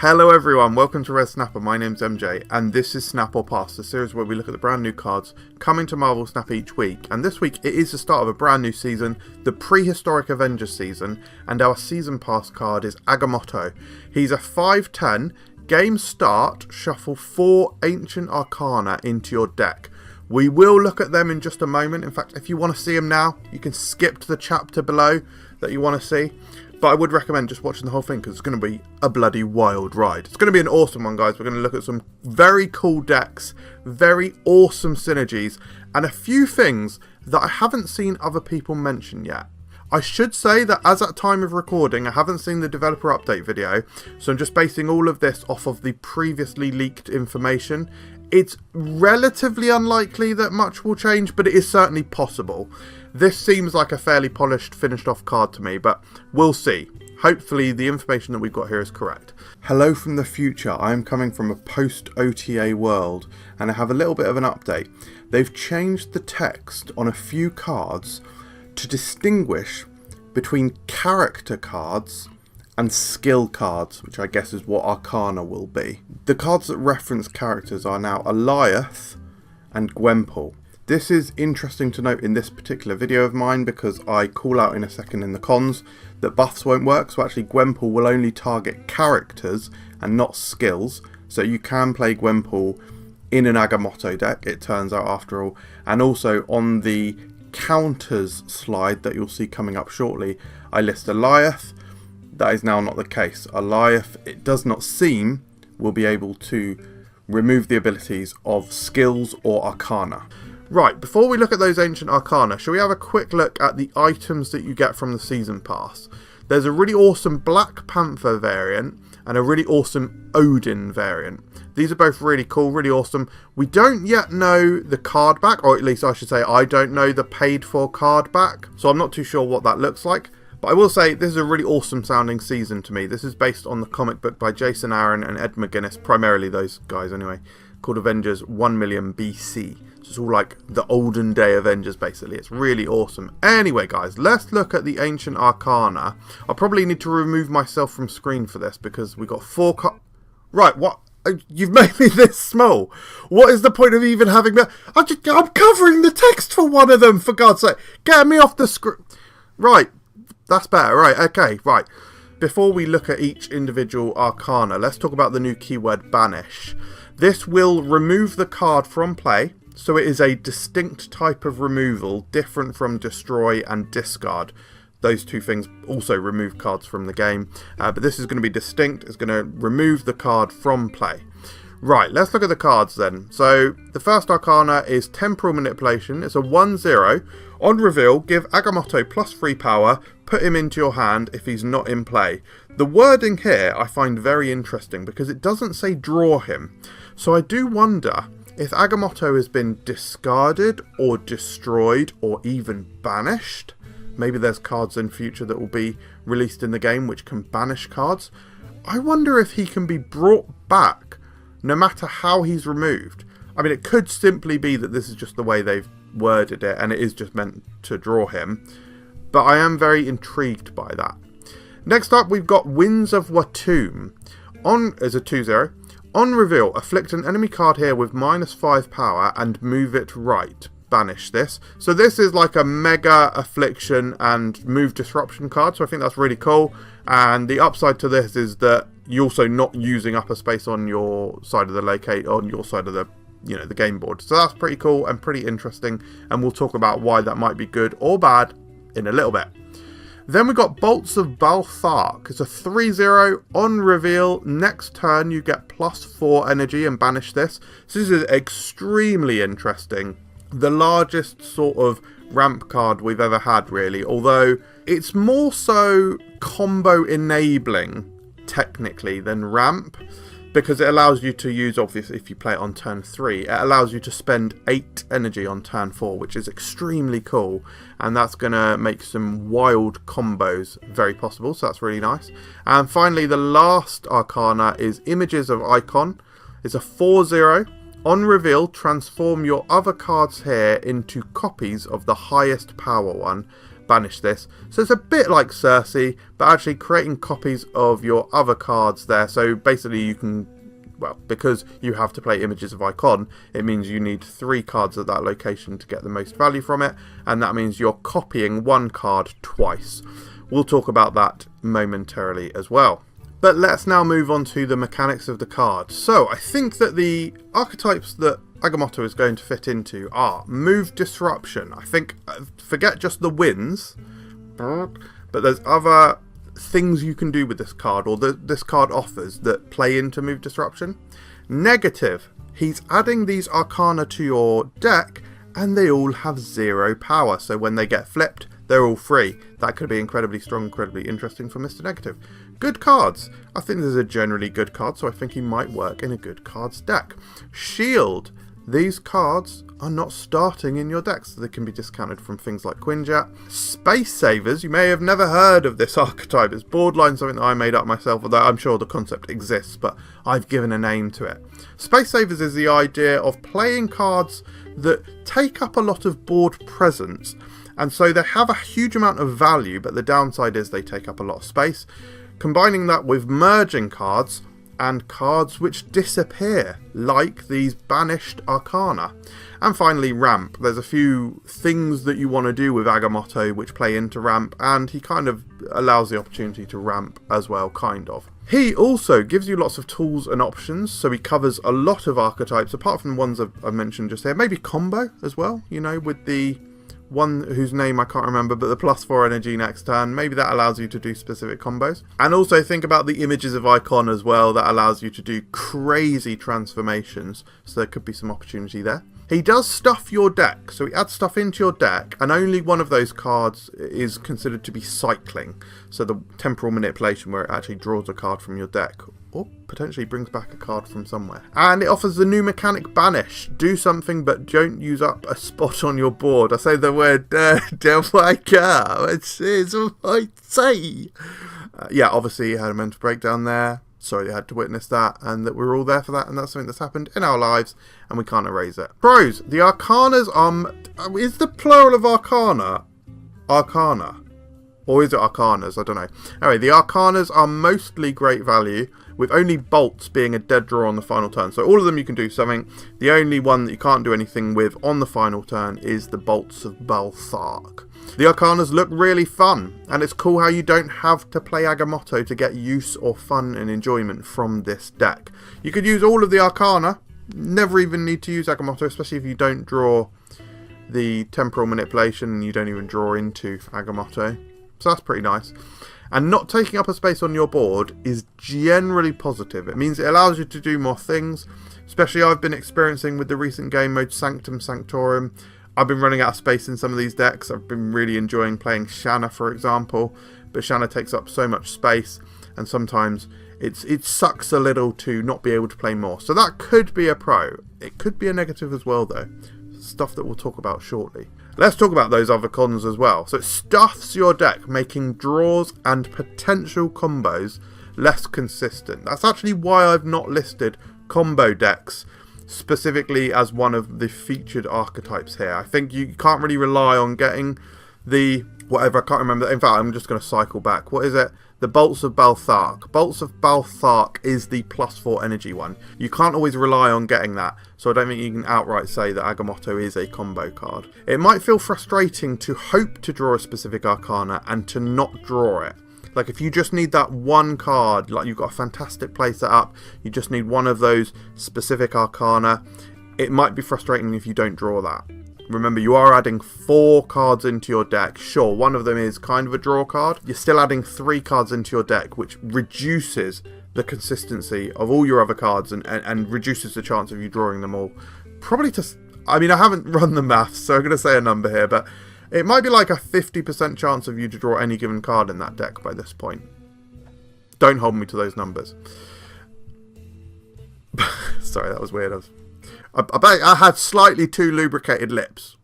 Hello everyone, welcome to Red Snapper. My name's MJ and this is Snap or Pass, the series where we look at the brand new cards coming to Marvel Snap each week. And this week it is the start of a brand new season, the Prehistoric Avengers season, and our season pass card is Agamotto. He's a 5/10, game start, shuffle 4 Ancient Arcana into your deck. We will look at them in just a moment. In fact, if you want to see them now, you can skip to the chapter below that you want to see. But I would recommend just watching the whole thing because it's going to be a bloody wild ride. It's going to be an awesome one, guys. We're going to look at some very cool decks, very awesome synergies, and a few things that I haven't seen other people mention yet. I should say that as at time of recording, I haven't seen the developer update video, so I'm just basing all of this off of the previously leaked information. It's relatively unlikely that much will change, but it is certainly possible. This seems like a fairly polished, finished off card to me, but we'll see. Hopefully the information that we've got here is correct. Hello from the future. I am coming from a post-OTA world, and I have a little bit of an update. They've changed the text on a few cards to distinguish between character cards and skill cards, which I guess is what Arcana will be. The cards that reference characters are now Alioth and Gwenpool. This is interesting to note in this particular video of mine because I call out in a second in the cons that buffs won't work, so actually Gwenpool will only target characters and not skills, so you can play Gwenpool in an Agamotto deck, it turns out after all. And also on the counters slide that you'll see coming up shortly, I list Alioth. That is now not the case. Alioth, it does not seem, will be able to remove the abilities of skills or Arcana. Right, before we look at those Ancient Arcana, shall we have a quick look at the items that you get from the Season Pass? There's a really awesome Black Panther variant and a really awesome Odin variant. These are both really cool, really awesome. We don't yet know the card back, or at least I should say I don't know the paid for card back, so I'm not too sure what that looks like. But I will say this is a really awesome sounding season to me. This is based on the comic book by Jason Aaron and Ed McGuinness, primarily those guys anyway, called Avengers 1 million BC. So it's all like the olden day Avengers basically. It's really awesome. Anyway guys, let's look at the Ancient Arcana. I'll probably need to remove myself from screen for this because we got 4 Right, what? You've made me this small. What is the point of even having that? I'm covering the text for one of them, for God's sake. Get me off the screen. Right, that's better. Right, okay, right. Before we look at each individual Arcana, let's talk about the new keyword BANISH. This will remove the card from play, so it is a distinct type of removal, different from destroy and discard. Those two things also remove cards from the game, but this is going to be distinct. It's going to remove the card from play. Right, let's look at the cards then. So the first Arcana is Temporal Manipulation. It's a 1/0. On reveal, give Agamotto +3 power, put him into your hand if he's not in play. The wording here I find very interesting because it doesn't say draw him. So I do wonder if Agamotto has been discarded or destroyed or even banished. Maybe there's cards in future that will be released in the game which can banish cards. I wonder if he can be brought back no matter how he's removed. I mean, it could simply be that this is just the way they've worded it and it is just meant to draw him. But I am very intrigued by that. Next up, we've got Winds of Watum. As a 2/0. On reveal, afflict an enemy card here with -5 power and move it right. Banish this. So this is like a mega affliction and move disruption card, so I think that's really cool. And the upside to this is that you're also not using upper space on your side of the locate, on your side of the the game board. So that's pretty cool and pretty interesting, and we'll talk about why that might be good or bad in a little bit. Then we got Bolts of Balthark. It's a 3/0 on reveal. Next turn you get +4 energy and banish this. So this is extremely interesting. The largest sort of ramp card we've ever had really, although it's more so combo enabling technically than ramp, because it allows you to use, obviously if you play it on turn 3, it allows you to spend 8 energy on turn 4, which is extremely cool, and that's going to make some wild combos very possible, so that's really nice. And finally the last Arcana is Images of Icon. It's a 4/0. On reveal, transform your other cards here into copies of the highest power one. banish this. So it's a bit like Cersei, but actually creating copies of your other cards there. So basically you can, well, because you have to play Images of Icon, it means you need 3 cards at that location to get the most value from it, and that means you're copying 1 card twice. We'll talk about that momentarily as well. But let's now move on to the mechanics of the card. So I think that the archetypes that Agamotto is going to fit into are Move Disruption. I think, forget just the wins, but there's other things you can do with this card, or this card offers, that play into Move Disruption. Negative, he's adding these Arcana to your deck, and they all have 0 power, so when they get flipped, they're all free. That could be incredibly strong, incredibly interesting for Mr. Negative. Good cards. I think this is a generally good card, so I think he might work in a good cards deck. Shield. These cards are not starting in your deck, so they can be discounted from things like Quinjet. Space Savers. You may have never heard of this archetype. It's borderline something that I made up myself, although I'm sure the concept exists, but I've given a name to it. Space Savers is the idea of playing cards that take up a lot of board presence, and so they have a huge amount of value, but the downside is they take up a lot of space. Combining that with merging cards and cards which disappear, like these Banished Arcana. And finally, Ramp. There's a few things that you want to do with Agamotto which play into Ramp, and he kind of allows the opportunity to ramp as well, kind of. He also gives you lots of tools and options, so he covers a lot of archetypes, apart from the ones I've mentioned just here. Maybe combo as well, you know, with the one whose name I can't remember, but the +4 energy next turn. Maybe that allows you to do specific combos. And also think about the Images of Icon as well. That allows you to do crazy transformations. So there could be some opportunity there. He does stuff your deck. So he adds stuff into your deck, and only one of those cards is considered to be cycling. So the Temporal Manipulation, where it actually draws a card from your deck, or potentially brings back a card from somewhere. And it offers the new mechanic Banish. Do something, but don't use up a spot on your board. I say the word, don't like it is what I say. Yeah, obviously you had a mental breakdown there. Sorry you had to witness that, and that we're all there for that, and that's something that's happened in our lives, and we can't erase it. Pros. The Arcanas are... Is the plural of Arcana Arcana? Or is it Arcanas? I don't know. Anyway, the Arcanas are mostly great value, with only bolts being a dead draw on the final turn. So all of them you can do something. The only one that you can't do anything with on the final turn is the bolts of Balthark. The Arcanas look really fun, and it's cool how you don't have to play Agamotto to get use or fun and enjoyment from this deck. You could use all of the Arcana, never even need to use Agamotto, especially if you don't draw the Temporal Manipulation and you don't even draw into Agamotto. So that's pretty nice. And not taking up a space on your board is generally positive. It means it allows you to do more things, especially I've been experiencing with the recent game mode Sanctum Sanctorum. I've been running out of space in some of these decks. I've been really enjoying playing Shanna, for example, but Shanna takes up so much space, and sometimes it sucks a little to not be able to play more. So that could be a pro. It could be a negative as well, though. Stuff that we'll talk about shortly. Let's talk about those other cons as well. So it stuffs your deck, making draws and potential combos less consistent. That's actually why I've not listed combo decks specifically as one of the featured archetypes here. I think you can't really rely on getting the whatever, I can't remember. In fact, I'm just going to cycle back. What is it? The Bolts of Balthark. Bolts of Balthark is the +4 energy one. You can't always rely on getting that, so I don't think you can outright say that Agamotto is a combo card. It might feel frustrating to hope to draw a specific Arcana and to not draw it. Like if you just need that one card, like you've got a fantastic play set up, you just need one of those specific Arcana, it might be frustrating if you don't draw that. Remember, you are adding 4 cards into your deck. Sure, one of them is kind of a draw card. You're still adding 3 cards into your deck, which reduces the consistency of all your other cards and reduces the chance of you drawing them all. Probably just... I mean, I haven't run the maths, so I'm going to say a number here, but it might be like a 50% chance of you to draw any given card in that deck by this point. Don't hold me to those numbers. Sorry, that was weird. I bet I had slightly too lubricated lips.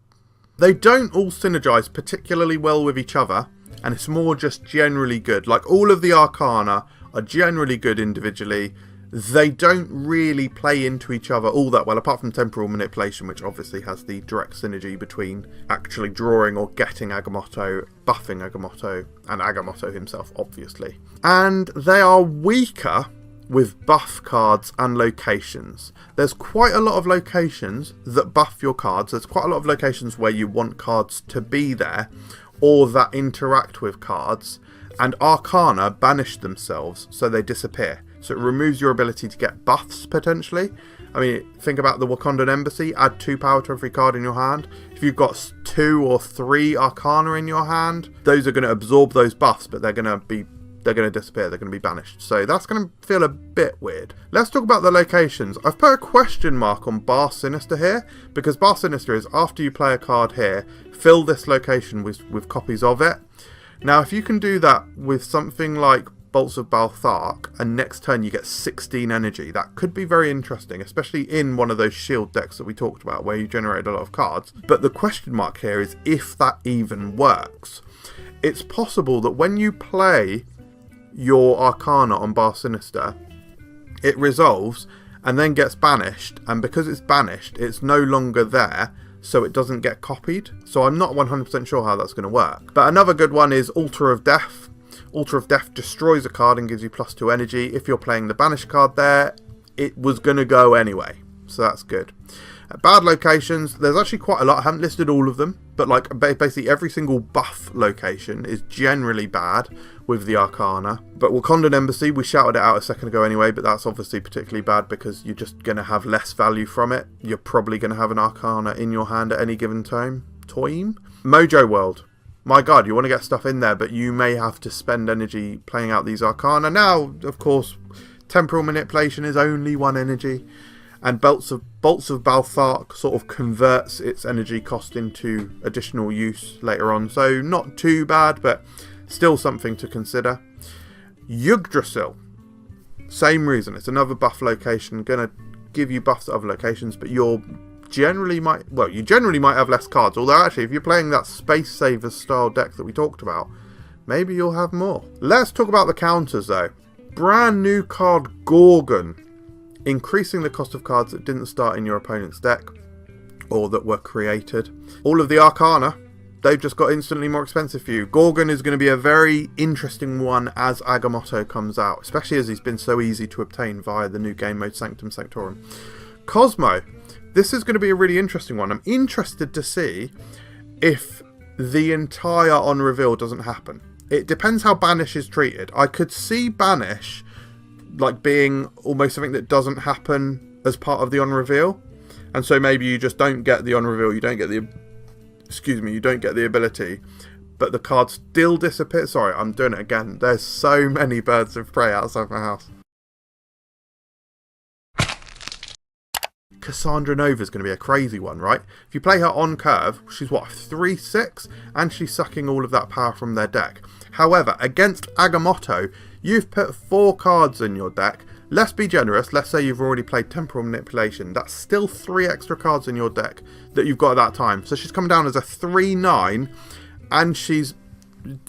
They don't all synergize particularly well with each other, and it's more just generally good. Like all of the Arcana are generally good individually, they don't really play into each other all that well, apart from temporal manipulation, which obviously has the direct synergy between actually drawing or getting Agamotto, buffing Agamotto, and Agamotto himself, obviously. And they are weaker with buff cards and locations. There's quite a lot of locations that buff your cards. There's quite a lot of locations where you want cards to be there, or that interact with cards, and Arcana banish themselves, so they disappear. So it removes your ability to get buffs, potentially. I mean, think about the Wakandan Embassy. Add 2 power to every card in your hand. If you've got 2 or 3 Arcana in your hand, those are going to absorb those buffs, but they're going to disappear. They're going to be banished. So that's going to feel a bit weird. Let's talk about the locations. I've put a question mark on Bar Sinister here, because Bar Sinister is, after you play a card here, fill this location with copies of it. Now, if you can do that with something like Bolts of Balthark, and next turn you get 16 energy, that could be very interesting, especially in one of those shield decks that we talked about where you generate a lot of cards. But the question mark here is if that even works. It's possible that when you play your Arcana on Bar Sinister, it resolves and then gets banished, and because it's banished, it's no longer there, so it doesn't get copied. So I'm not 100% sure how that's going to work. But another good one is Altar of Death. Altar of Death destroys a card and gives you +2 energy. If you're playing the banish card there, it was going to go anyway, so that's good. Bad locations, there's actually quite a lot. I haven't listed all of them, but like basically every single buff location is generally bad with the Arcana. But Wakandan Embassy, we shouted it out a second ago anyway, but that's obviously particularly bad because you're just going to have less value from it. You're probably going to have an Arcana in your hand at any given time. Mojo World. My god, you want to get stuff in there, but you may have to spend energy playing out these Arcana. Now, of course, temporal manipulation is only 1 energy, and Bolts of Balthark sort of converts its energy cost into additional use later on, so not too bad, but still something to consider. Yggdrasil, same reason. It's another buff location, going to give you buffs at other locations, but you generally might have less cards, although actually if you're playing that Space Savers style deck that we talked about, maybe you'll have more. Let's talk about the counters though. Brand new card Gorgon, increasing the cost of cards that didn't start in your opponent's deck or that were created. All of the Arcana, they've just got instantly more expensive for you. Gorgon is going to be a very interesting one as Agamotto comes out, especially as he's been so easy to obtain via the new game mode Sanctum Sanctorum. Cosmo, this is going to be a really interesting one. I'm interested to see if the entire on reveal doesn't happen. It depends how Banish is treated. I could see Banish like being almost something that doesn't happen as part of the on reveal, and so maybe you just don't get the on reveal. You don't get the ability, but the card still disappears. Sorry, I'm doing it again. There's so many birds of prey outside my house. Cassandra Nova is going to be a crazy one, right? If you play her on curve, she's what, 3/6, and she's sucking all of that power from their deck. However, against Agamotto, you've put 4 cards in your deck. Let's be generous. Let's say you've already played Temporal Manipulation. That's still 3 extra cards in your deck that you've got at that time. So she's come down as a 3/9, and she's,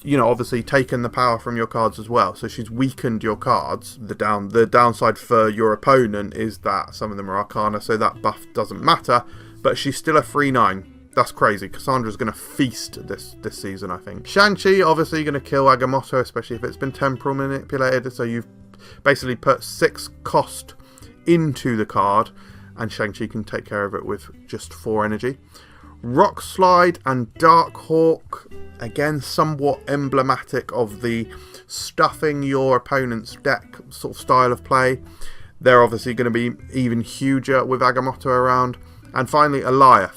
you know, obviously taken the power from your cards as well. So she's weakened your cards. The downside for your opponent is that some of them are Arcana, so that buff doesn't matter. But she's still a 3/9. That's crazy. Cassandra's going to feast this season, I think. Shang-Chi, obviously going to kill Agamotto, especially if it's been temporal manipulated. So you've basically put 6 cost into the card, and Shang-Chi can take care of it with just 4 energy. Rock Slide and Dark Hawk, again, somewhat emblematic of the stuffing your opponent's deck sort of style of play. They're obviously going to be even huger with Agamotto around. And finally, Elia.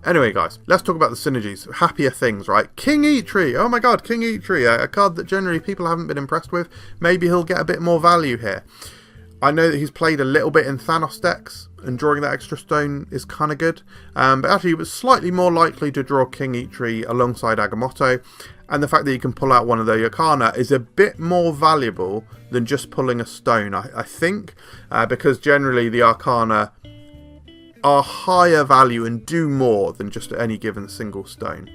Anyway, guys, let's talk about the synergies. Happier things, right? King Eitri. Oh my god, King Eitri. A card that generally people haven't been impressed with. Maybe he'll get a bit more value here. I know that he's played a little bit in Thanos decks, and drawing that extra stone is kind of good. But actually, he was slightly more likely to draw King Eitri alongside Agamotto. And the fact that you can pull out one of the Arcana is a bit more valuable than just pulling a stone, I think. Because generally, the Arcana are higher value and do more than just any given single stone.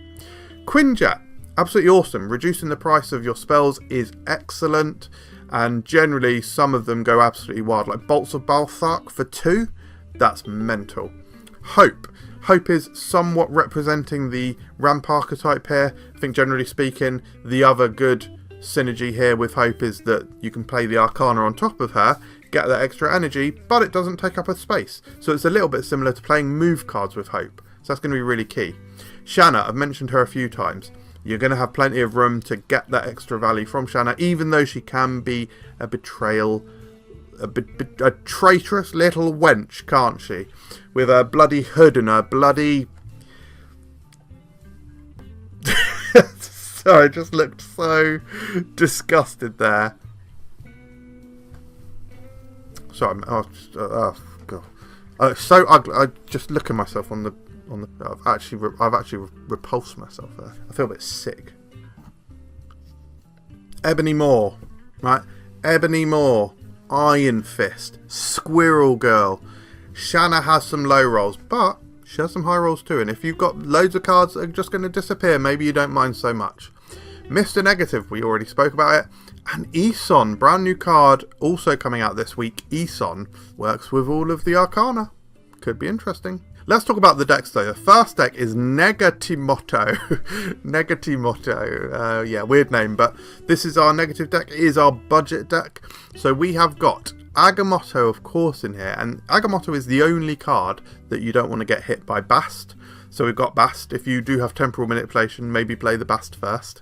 Quinjet, absolutely awesome. Reducing the price of your spells is excellent. And generally, some of them go absolutely wild, like Bolts of Balthark for 2. That's mental. Hope. Hope is somewhat representing the ramp archetype here. I think generally speaking, the other good synergy here with Hope is that you can play the Arcana on top of her, get that extra energy, but it doesn't take up a space. So it's a little bit similar to playing move cards with Hope. So that's going to be really key. Shanna, I've mentioned her a few times. You're going to have plenty of room to get that extra value from Shanna, even though she can be a betrayal, a traitorous little wench, can't she? With her bloody hood and her bloody... Sorry, I just looked so disgusted there. Sorry, oh god, so ugly. I just look at myself on the. I've actually repulsed myself there. I feel a bit sick. Ebony Maw, right? Ebony Maw, Iron Fist, Squirrel Girl. Shanna has some low rolls, but she has some high rolls too. And if you've got loads of cards that are just going to disappear, maybe you don't mind so much. Mr. Negative, we already spoke about it. And Eson, brand new card, also coming out this week. Eson works with all of the Arcana. Could be interesting. Let's talk about the decks though. The first deck is Agamotto. Agamotto. Yeah, weird name, but this is our negative deck. It is our budget deck. So we have got Agamotto, of course, in here. And Agamotto is the only card that you don't want to get hit by Bast. So we've got Bast. If you do have Temporal Manipulation, maybe play the Bast first.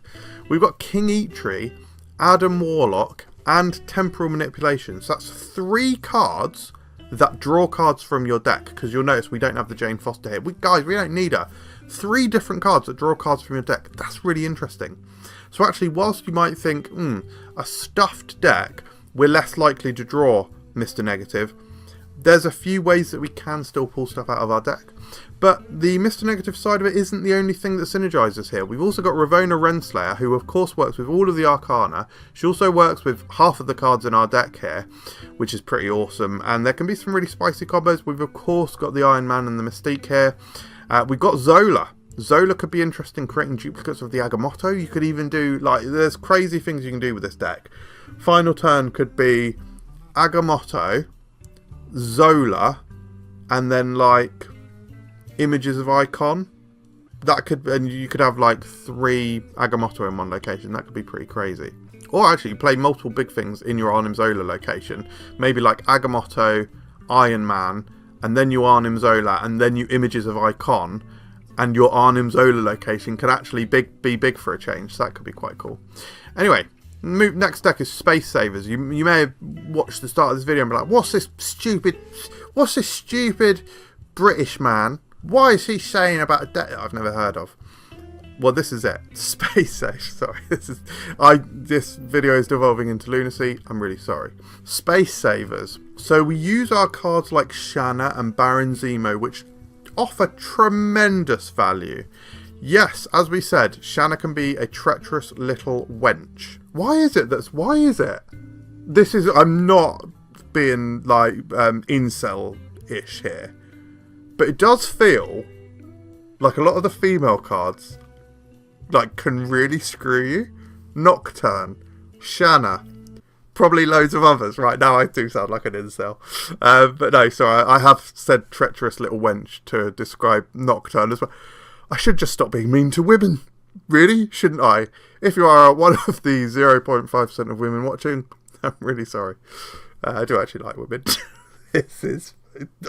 We've got King Eitri, Adam Warlock, and Temporal Manipulation. So that's 3 cards that draw cards from your deck, because you'll notice we don't have the Jane Foster here. Guys, we don't need her. 3 different cards that draw cards from your deck. That's really interesting. So actually, whilst you might think, a stuffed deck, we're less likely to draw Mr. Negative, there's a few ways that we can still pull stuff out of our deck. But the Mr. Negative side of it isn't the only thing that synergizes here. We've also got Ravonna Renslayer, who of course works with all of the Arcana. She also works with half of the cards in our deck here, which is pretty awesome. And there can be some really spicy combos. We've of course got the Iron Man and the Mystique here. We've got Zola. Zola could be interesting, creating duplicates of the Agamotto. You could even do, like, there's crazy things you can do with this deck. Final turn could be Agamotto, Zola, and then like Images of Icon. That could, and you could have like 3 Agamotto in one location. That could be pretty crazy. Or actually play multiple big things in your Arnim Zola location. Maybe like Agamotto, Iron Man, and then you Arnim Zola, and then you Images of Icon, and your Arnim Zola location could actually be big for a change. So that could be quite cool. Anyway, next deck is Space Savers. You may have watched the start of this video and be like, what's this stupid British man? Why is he saying about a deck that I've never heard of? Well, this is it. Space Save. Sorry, this video is devolving into lunacy. I'm really sorry. Space Savers. So we use our cards like Shanna and Baron Zemo, which offer tremendous value. Yes, as we said, Shanna can be a treacherous little wench. Why is it? This is, I'm not being like incel-ish here, but it does feel like a lot of the female cards like can really screw you. Nocturne, Shanna, probably loads of others. Right now I do sound like an incel. But no, sorry, I have said treacherous little wench to describe Nocturne as well. I should just stop being mean to women. Really? Shouldn't I? If you are one of the 0.5% of women watching, I'm really sorry. I do actually like women.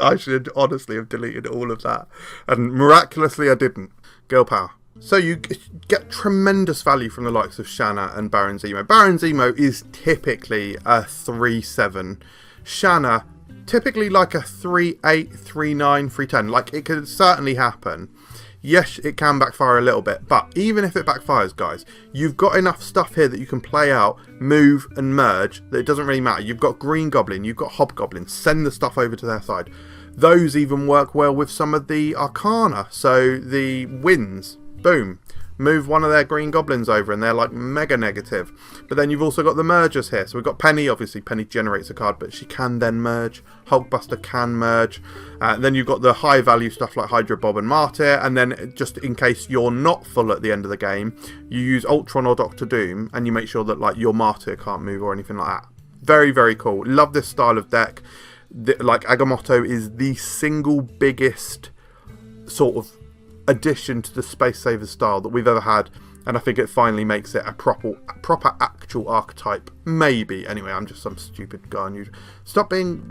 I should honestly have deleted all of that. And miraculously I didn't. Girl power. So you get tremendous value from the likes of Shanna and Baron Zemo. Baron Zemo is typically a 3/7. Shanna, typically like a 3/8, 3/9, 3/10. Like, it could certainly happen. Yes, it can backfire a little bit, but even if it backfires, guys, you've got enough stuff here that you can play out, move and merge, that it doesn't really matter. You've got Green Goblin, you've got Hobgoblin, send the stuff over to their side. Those even work well with some of the Arcana, so the winds, boom, move one of their green goblins over and they're like mega negative. But then you've also got the mergers here. So we've got Penny. Obviously Penny generates a card, but she can then merge. Hulkbuster can merge. Then you've got the high value stuff like Hydra, Bob and Martyr. And then just in case you're not full at the end of the game, you use Ultron or Doctor Doom and you make sure that like your Martyr can't move or anything like that. Very, very cool. Love this style of deck. Like Agamotto is the single biggest sort of addition to the Space Savers style that we've ever had, and I think it finally makes it a proper actual archetype. Maybe. Anyway, I'm just some stupid guy. And stop being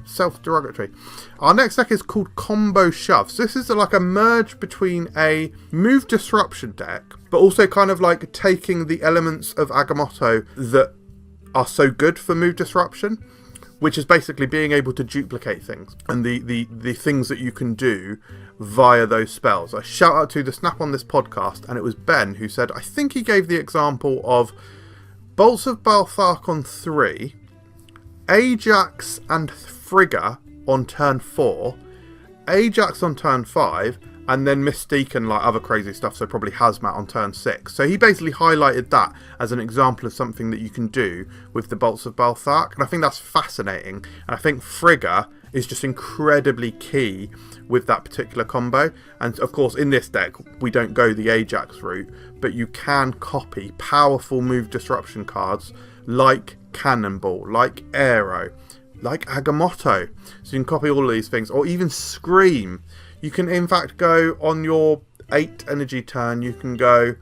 self-derogatory. Our next deck is called Combo Shoves. This is like a merge between a move disruption deck, but also kind of like taking the elements of Agamotto that are so good for move disruption, which is basically being able to duplicate things and the things that you can do via those spells. I shout out to the Snap on This podcast, and it was Ben who said, I think he gave the example of Bolts of Balthark on 3, Ajax and Frigga on turn 4, Ajax on turn 5, and then Mystique and like other crazy stuff, so probably Hazmat on turn 6. So he basically highlighted that as an example of something that you can do with the Bolts of Balthark, and I think that's fascinating. And I think Frigga is just incredibly key with that particular combo. And of course in this deck we don't go the Ajax route, but you can copy powerful move disruption cards like Cannonball, like Aero, like Agamotto. So you can copy all of these things, or even Scream. You can in fact go on your 8 energy turn, you can go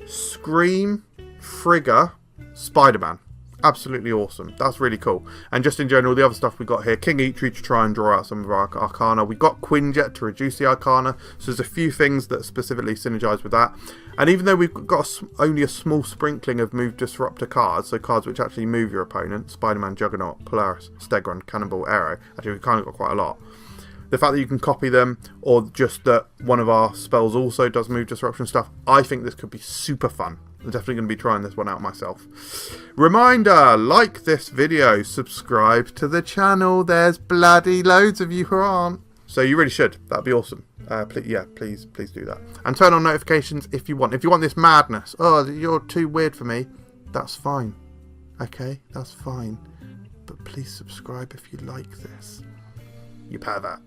Scream, Frigga, Spider-Man. Absolutely awesome. That's really cool. And just in general, the other stuff we got here, King Eitri to try and draw out some of our Arcana. We got Quinjet to reduce the Arcana. So there's a few things that specifically synergize with that. And even though we've got only a small sprinkling of move disruptor cards, so cards which actually move your opponent, Spider-Man, Juggernaut, Polaris, Stegron, Cannonball, Aero, actually we've kind of got quite a lot. The fact that you can copy them, or just that one of our spells also does move disruption stuff, I think this could be super fun. I'm definitely going to be trying this one out myself. Reminder, like this video, subscribe to the channel. There's bloody loads of you who aren't. So you really should. That'd be awesome. Please do that. And turn on notifications if you want. If you want this madness, oh, you're too weird for me, that's fine. Okay, that's fine. But please subscribe if you like this. You pervert.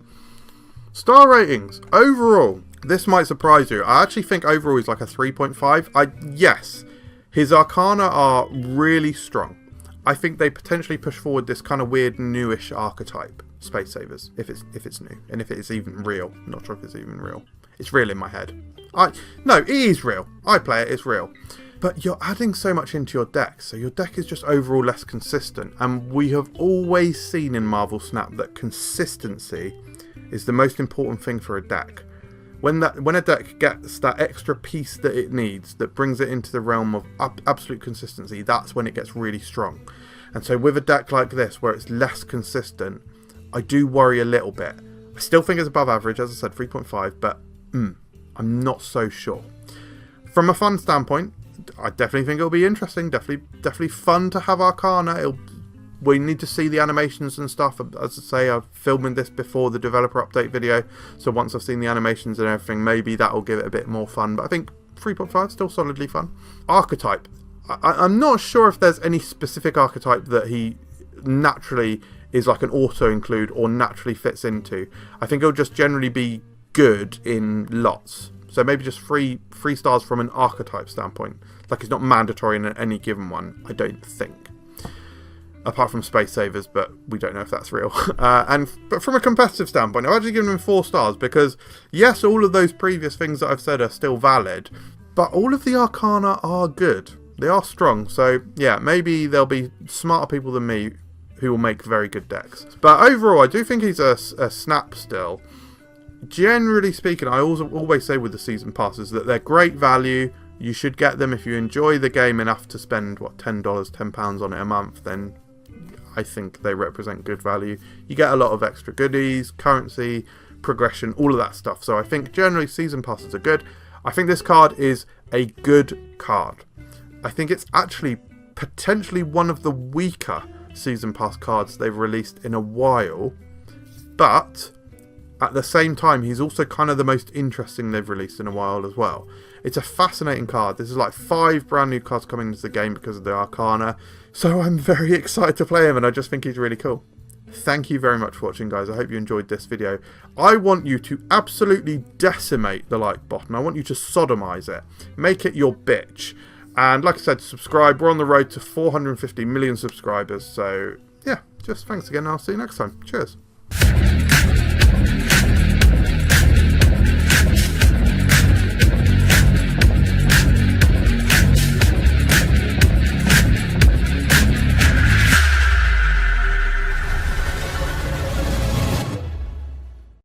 Star ratings. Overall, this might surprise you. I actually think overall he's like a 3.5. Yes, his Arcana are really strong. I think they potentially push forward this kind of weird newish archetype, Space Savers, if it's new, and if it's even real. I'm not sure if it's even real. It's real in my head. No, it is real. I play it, it's real. But you're adding so much into your deck, so your deck is just overall less consistent. And we have always seen in Marvel Snap that consistency is the most important thing for a deck. When a deck gets that extra piece that it needs, that brings it into the realm of absolute consistency, that's when it gets really strong. And so with a deck like this, where it's less consistent, I do worry a little bit. I still think it's above average, as I said, 3.5, but I'm not so sure. From a fun standpoint, I definitely think it'll be interesting. Definitely fun to have Arcana. We need to see the animations and stuff. As I say, I'm filming this before the developer update video, so once I've seen the animations and everything, maybe that'll give it a bit more fun. But I think 3.5 still solidly fun. Archetype. I'm not sure if there's any specific archetype that he naturally is like an auto include or naturally fits into. I think it'll just generally be good in lots. So maybe just three stars from an archetype standpoint. Like it's not mandatory in any given one, I don't think. Apart from Space Savers, but we don't know if that's real. But from a competitive standpoint, I've actually given him 4 stars because, yes, all of those previous things that I've said are still valid, but all of the Arcana are good. They are strong, so yeah, maybe there'll be smarter people than me who will make very good decks. But overall, I do think he's a snap still. Generally speaking, I always say with the season passes that they're great value. You should get them if you enjoy the game enough to spend, £10 on it a month, then I think they represent good value. You get a lot of extra goodies, currency, progression, all of that stuff. So I think generally season passes are good. I think this card is a good card. I think it's actually potentially one of the weaker season pass cards they've released in a while, but At the same time, he's also kind of the most interesting they've released in a while as well. It's a fascinating card. This is like 5 brand new cards coming into the game because of the Arcana. So I'm very excited to play him, and I just think he's really cool. Thank you very much for watching, guys. I hope you enjoyed this video. I want you to absolutely decimate the like button. I want you to sodomize it. Make it your bitch. And like I said, subscribe. We're on the road to 450 million subscribers. So yeah, just thanks again. I'll see you next time. Cheers.